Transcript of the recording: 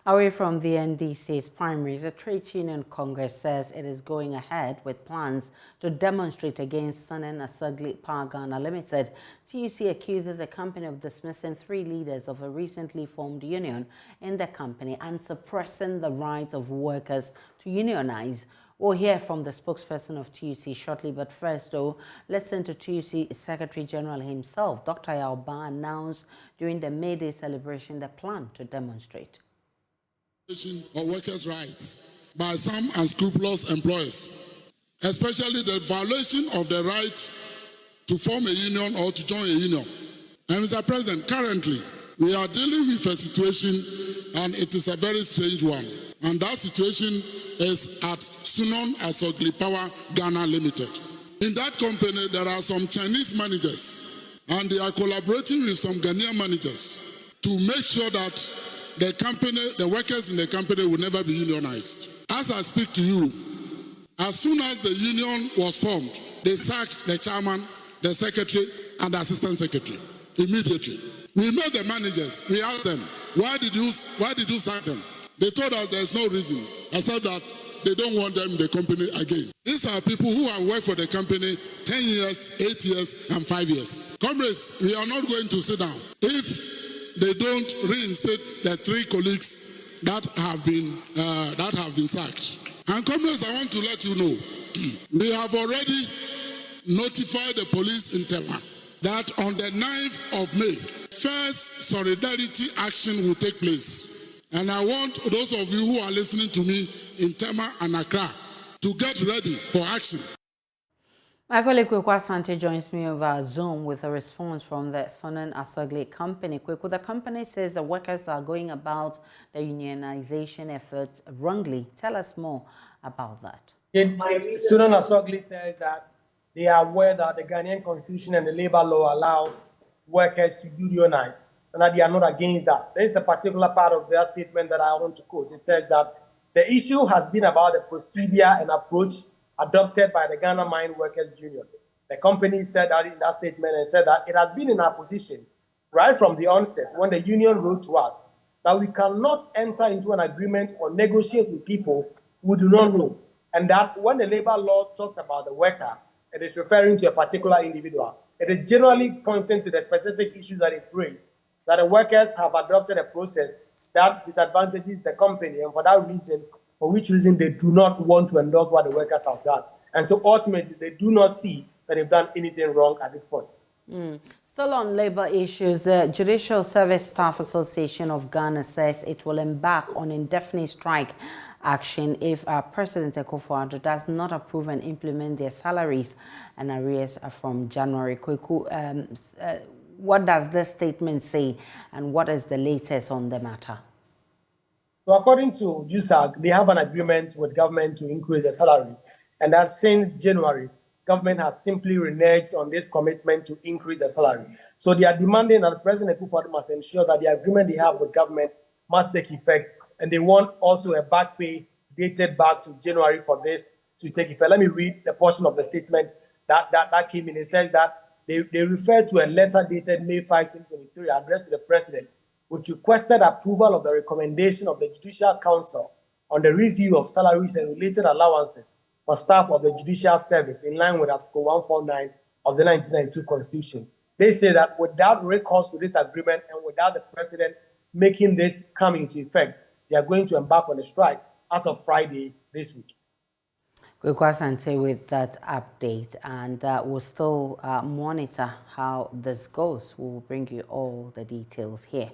Away from the NDC's primaries, the Trade Union Congress says it is going ahead with plans to demonstrate against Sunon Asogli Power Ghana Limited. TUC accuses the company of dismissing 3 leaders of a recently formed union in the company and suppressing the rights of workers to unionize. We'll hear from the spokesperson of TUC shortly, but first, though, listen to TUC Secretary General himself. Dr. Yalba announced during the May Day celebration the plan to demonstrate. Of workers' rights by some unscrupulous employers, especially the violation of the right to form a union or to join a union. And Mr. President, currently we are dealing with a situation, and it is a very strange one. And that situation is at Sunon Asogli Power Ghana Limited. In that company, there are some Chinese managers, and they are collaborating with some Ghanaian managers to make sure that the workers in the company will never be unionized. As I speak to you, as soon as the union was formed, they sacked the chairman, the secretary, and the assistant secretary immediately. We met the managers. We asked them, why did you sack them? They told us there's no reason, except that they don't want them in the company again. These are people who have worked for the company 10 years, 8 years, and 5 years. Comrades, we are not going to sit down. If they don't reinstate the 3 colleagues that have been sacked. And comrades, I want to let you know, we have already notified the police in Tema that on the 9th of May, first solidarity action will take place. And I want those of you who are listening to me in Tema and Accra to get ready for action. My colleague Kweku Asante joins me over Zoom with a response from the Sunon Asogli company. Kweku, the company says the workers are going about the unionization efforts wrongly. Tell us more about that. Sunon Asogli says that they are aware that the Ghanaian constitution and the labor law allows workers to unionize, and that they are not against that. There is a particular part of their statement that I want to quote. It says that the issue has been about the procedure and approach adopted by the Ghana Mine Workers Union. The company said that in that statement and said that it has been in our position right from the onset when the union wrote to us that we cannot enter into an agreement or negotiate with people who do not know. And that when the labor law talks about the worker, it is referring to a particular individual. It is generally pointing to the specific issues that it raised, that the workers have adopted a process that disadvantages the company, and for that reason, for which reason they do not want to endorse what the workers have done. And so ultimately, they do not see that they've done anything wrong at this point. Still on labor issues, the Judicial Service Staff Association of Ghana says it will embark on indefinite strike action if President Akufo-Addo does not approve and implement their salaries and arrears from January. Kweku, what does this statement say, and what is the latest on the matter? So according to JUSAG, they have an agreement with government to increase the salary, and that since January, government has simply reneged on this commitment to increase the salary. So they are demanding that President Akufo-Addo must ensure that the agreement they have with government must take effect, and they want also a back pay dated back to January for this to take effect. Let me read the portion of the statement that came in. It says that they refer to a letter dated May 5, 2023 addressed to the President, which requested approval of the recommendation of the Judicial Council on the review of salaries and related allowances for staff of the Judicial Service in line with Article 149 of the 1992 Constitution. They say that without recourse to this agreement and without the President making this come into effect, they are going to embark on a strike as of Friday this week. Kweku Asante with that update, and we'll still monitor how this goes. We'll bring you all the details here